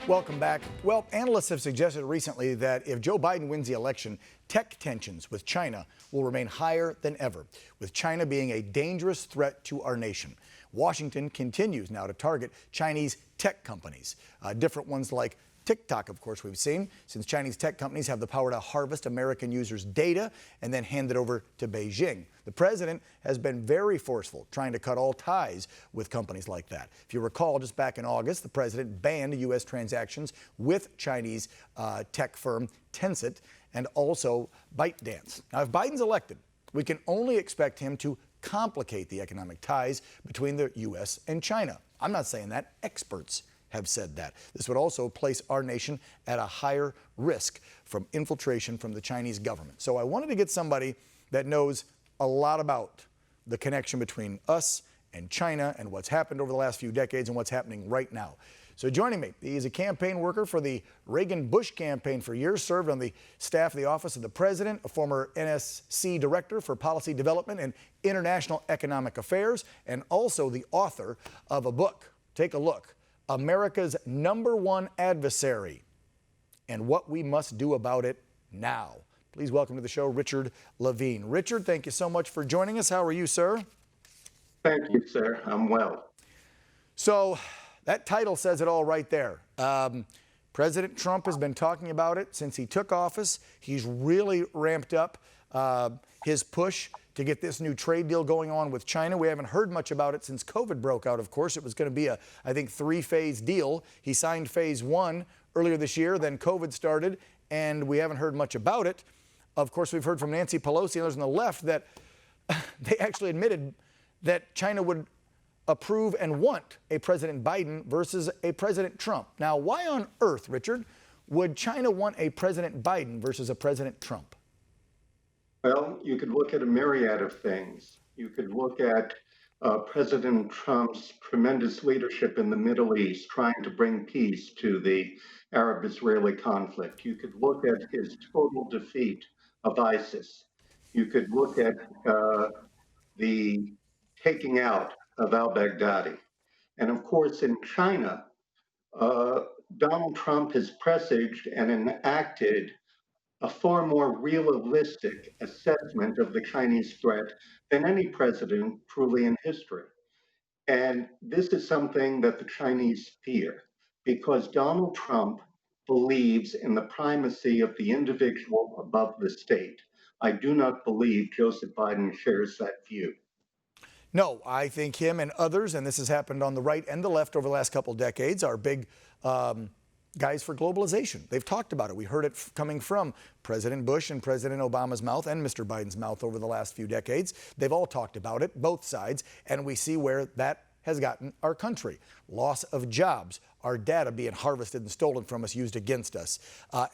Welcome back. Well, analysts have suggested recently that if Joe Biden wins the election, tech tensions with China will remain higher than ever, with China being a dangerous threat to our nation. Washington continues now to target Chinese tech companies, different ones like TikTok, of course, we've seen, since Chinese tech companies have the power to harvest American users' data and then hand it over to Beijing. The president has been very forceful, trying to cut all ties with companies like that. If you recall, just back in August, the president banned U.S. transactions with Chinese tech firm Tencent and also ByteDance. Now, if Biden's elected, we can only expect him to complicate the economic ties between the U.S. and China. I'm not saying that. Experts have said that. This would also place our nation at a higher risk from infiltration from the Chinese government. So I wanted to get somebody that knows a lot about the connection between us and China and what's happened over the last few decades and what's happening right now. So joining me, he's a campaign worker for the Reagan-Bush campaign for years, served on the staff of the Office of the President, a former NSC Director for Policy Development and International Economic Affairs, and also the author of a book. Take a look. America's #1 adversary and what we must do about it now. Please welcome to the show, Richard Levine. Richard, thank you so much for joining us. How are you, sir? Thank you, sir. I'm well. So that title says it all right there. President Trump has been talking about it since he took office. He's really ramped up his push to get this new trade deal going on with China. We haven't heard much about it since COVID broke out, of course. It was going to be a, I think, 3-phase deal. He signed phase 1 earlier this year, then COVID started, and we haven't heard much about it. Of course, we've heard from Nancy Pelosi and others on the left that they actually admitted that China would approve and want a President Biden versus a President Trump. Now, why on earth, Richard, would China want a President Biden versus a President Trump? Well, you could look at a myriad of things. You could look at President Trump's tremendous leadership in the Middle East, trying to bring peace to the Arab-Israeli conflict. You could look at his total defeat of ISIS. You could look at the taking out of al-Baghdadi. And of course, in China, Donald Trump has presaged and enacted a far more realistic assessment of the Chinese threat than any president truly in history. And this is something that the Chinese fear because Donald Trump believes in the primacy of the individual above the state. I do not believe Joseph Biden shares that view. No, I think him and others, and this has happened on the right and the left over the last couple of decades, are big guys for globalization. They've talked about it. We heard it coming from President Bush and President Obama's mouth and Mr. Biden's mouth over the last few decades. They've all talked about it, both sides, and we see where that has gotten our country. Loss of jobs, our data being harvested and stolen from us, used against us.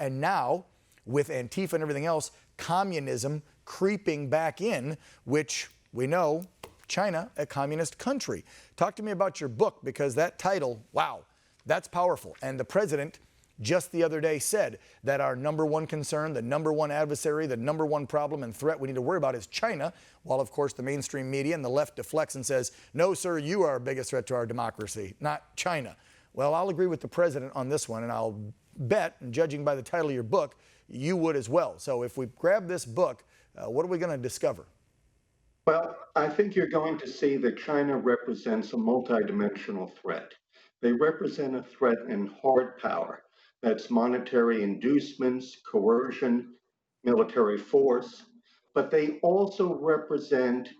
And now, with Antifa and everything else, communism creeping back in, which we know China, a communist country. Talk to me about your book, because that title, wow, that's powerful. And the president just the other day said that our #1 concern, the #1 adversary, the #1 problem and threat we need to worry about is China, while of course the mainstream media and the left deflects and says, no, sir, you are our biggest threat to our democracy, not China. Well, I'll agree with the president on this one, and I'll bet, and judging by the title of your book, you would as well. So if we grab this book, what are we going to discover? Well, I think you're going to see that China represents a multidimensional threat. They represent a threat in hard power. That's monetary inducements, coercion, military force. But they also represent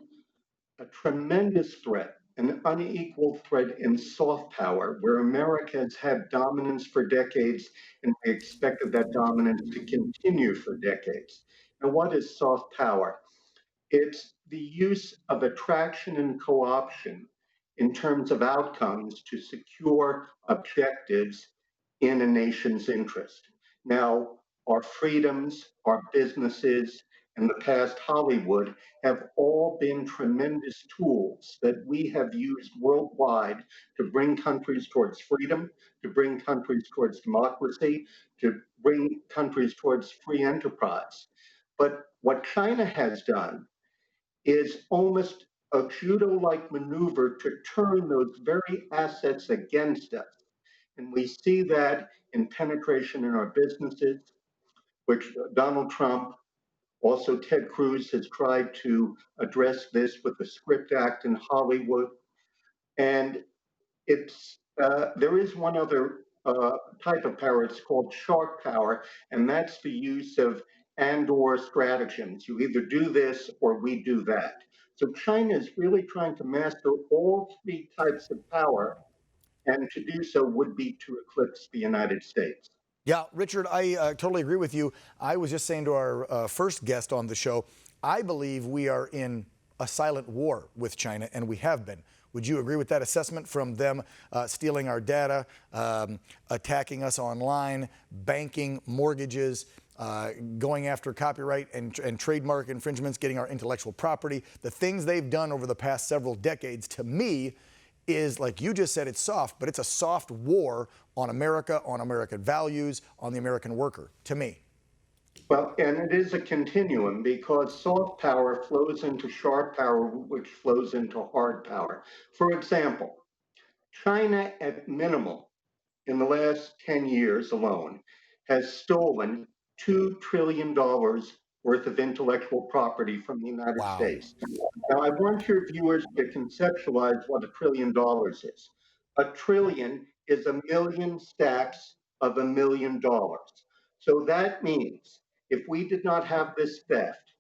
a tremendous threat, an unequal threat in soft power, where America has had dominance for decades, and we expected that dominance to continue for decades. And what is soft power? It's the use of attraction and co-option in terms of outcomes to secure objectives in a nation's interest. Now, our freedoms, our businesses, and the past Hollywood have all been tremendous tools that we have used worldwide to bring countries towards freedom, to bring countries towards democracy, to bring countries towards free enterprise. But what China has done is almost a judo-like maneuver to turn those very assets against us. And we see that in penetration in our businesses, which Donald Trump, also Ted Cruz has tried to address this with the Script Act in Hollywood. And there is one other type of power. It's called shark power, and that's the use of and/or stratagems. You either do this or we do that. So China is really trying to master all three types of power, and to do so would be to eclipse the United States. Yeah, Richard, I totally agree with you. I was just saying to our first guest on the show, I believe we are in a silent war with China, and we have been. Would you agree with that assessment from them stealing our data, attacking us online, banking, mortgages, going after copyright and trademark infringements, getting our intellectual property? The things they've done over the past several decades, to me, is, like you just said, it's soft, but it's a soft war on America, on American values, on the American worker, to me. Well, and it is a continuum because soft power flows into sharp power, which flows into hard power. For example, China, at minimum, in the last 10 years alone, has stolen $2 trillion worth of intellectual property from the United Wow. States. Now, I want your viewers to conceptualize what $1 trillion is. A trillion is a million stacks of $1 million. So that means if we did not have this theft,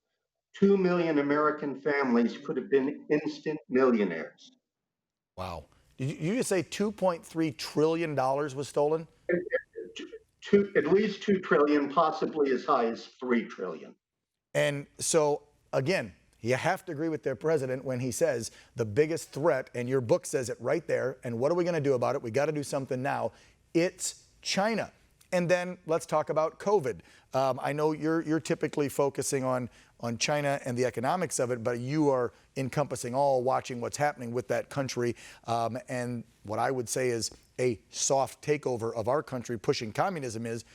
2 million American families could have been instant millionaires. Wow. Did you just say $2.3 trillion was stolen? At least 2 trillion, possibly as high as 3 trillion. And so, again, you have to agree with their president when he says the biggest threat, and your book says it right there, and what are we going to do about it? We got to do something now. It's China. And then let's talk about COVID. I know you're typically focusing on China and the economics of it, but you are encompassing all, watching what's happening with that country, and what I would say is a soft takeover of our country, pushing communism is.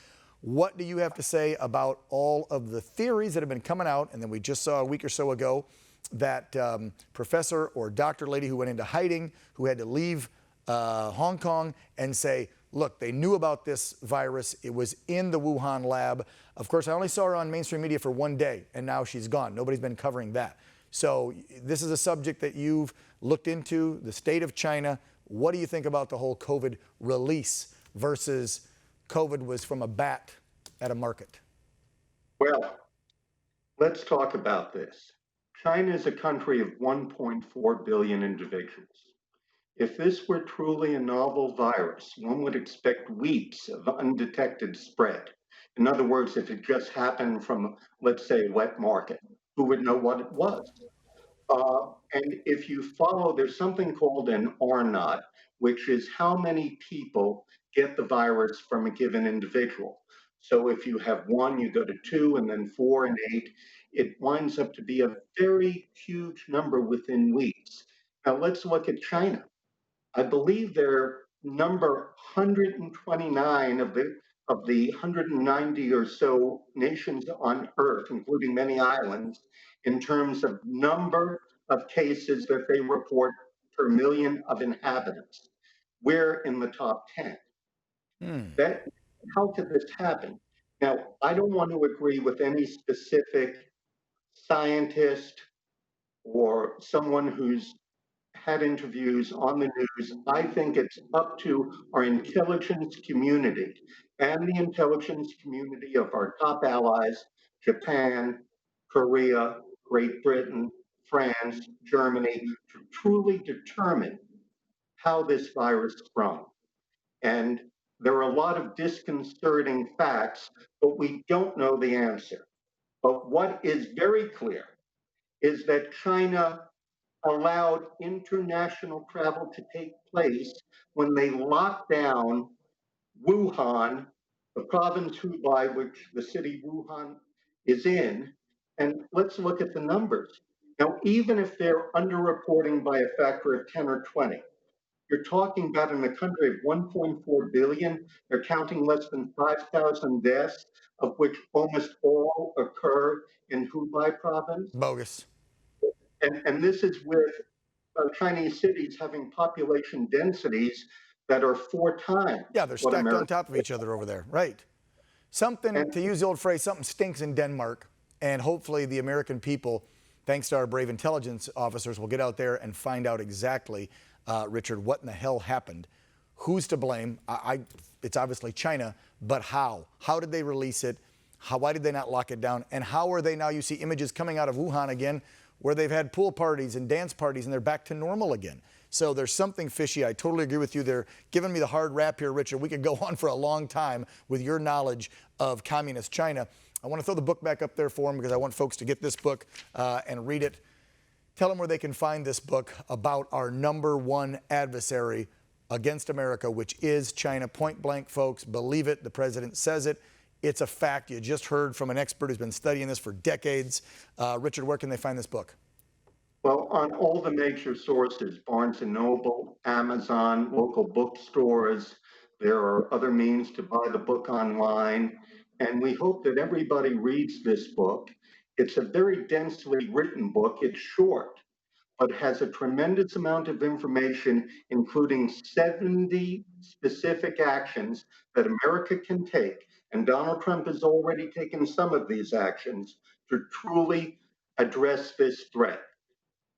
What do you have to say about all of the theories that have been coming out? And then we just saw a week or so ago that professor or doctor lady who went into hiding, who had to leave Hong Kong and say, look, they knew about this virus. It was in the Wuhan lab. Of course, I only saw her on mainstream media for one day, and now she's gone. Nobody's been covering that. So this is a subject that you've looked into, the state of China. What do you think about the whole COVID release versus COVID was from a bat at a market? Well, let's talk about this. China is a country of 1.4 billion individuals. If this were truly a novel virus, one would expect weeks of undetected spread. In other words, if it just happened from, let's say, a wet market, who would know what it was? And if you follow, there's something called an R naught, which is how many people get the virus from a given individual. So if you have one, you go to two, and then four and eight. It winds up to be a very huge number within weeks. Now let's look at China. I believe they're number 129 of the 190 or so nations on Earth, including many islands, in terms of number of cases that they report per million of inhabitants. We're in the top 10. That, how could this happen? Now, I don't want to agree with any specific scientist or someone who's had interviews on the news. I think it's up to our intelligence community and the intelligence community of our top allies, Japan, Korea, Great Britain, France, Germany, to truly determine how this virus sprung. And there are a lot of disconcerting facts, but we don't know the answer. But what is very clear is that China allowed international travel to take place when they locked down Wuhan, the province Hubei, which the city Wuhan is in. And let's look at the numbers. Now, even if they're underreporting by a factor of 10 or 20, you're talking about in a country of 1.4 billion, they're counting less than 5,000 deaths, of which almost all occur in Hubei province. Bogus. And this is with Chinese cities having population densities that are 4 times Yeah, they're what stacked on America top of each other over there. Right. Something, and to use the old phrase, something stinks in Denmark. And hopefully the American people, thanks to our brave intelligence officers, will get out there and find out exactly, Richard, what in the hell happened. Who's to blame? It's obviously China, but how? How did they release it? Why did they not lock it down? And how are they now? You see images coming out of Wuhan again where they've had pool parties and dance parties and they're back to normal again. So there's something fishy. I totally agree with you. They're giving me the hard rap here, Richard. We could go on for a long time with your knowledge of communist China. I want to throw the book back up there for them because I want folks to get this book and read it. Tell them where they can find this book about our #1 adversary against America, which is China. Point blank, folks. Believe it. The president says it. It's a fact. You just heard from an expert who's been studying this for decades. Richard, where can they find this book? well, on all the major sources, Barnes and Noble, Amazon, local bookstores, there are other means to buy the book online. And we hope that everybody reads this book. It's a very densely written book. It's short, but has a tremendous amount of information, including 70 specific actions that America can take. And Donald Trump has already taken some of these actions to truly address this threat.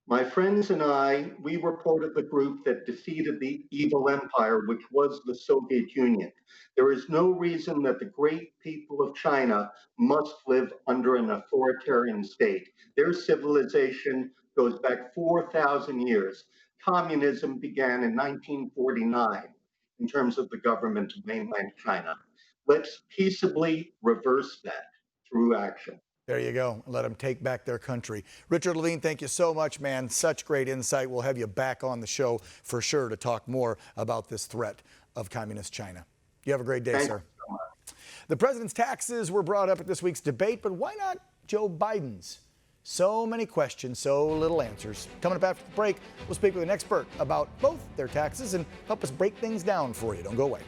My friends and I, we were part of the group that defeated the evil empire, which was the Soviet Union. There is no reason that the great people of China must live under an authoritarian state. Their civilization goes back 4,000 years. Communism began in 1949 in terms of the government of mainland China. Let's peaceably reverse that through action. There you go. Let them take back their country. Richard Levine, thank you so much, man. Such great insight. We'll have you back on the show for sure to talk more about this threat of communist China. You have a great day, Thank sir. you so much. The president's taxes were brought up at this week's debate, but why not Joe Biden's? So many questions, so little answers. Coming up after the break, we'll speak with an expert about both their taxes and help us break things down for you. Don't go away.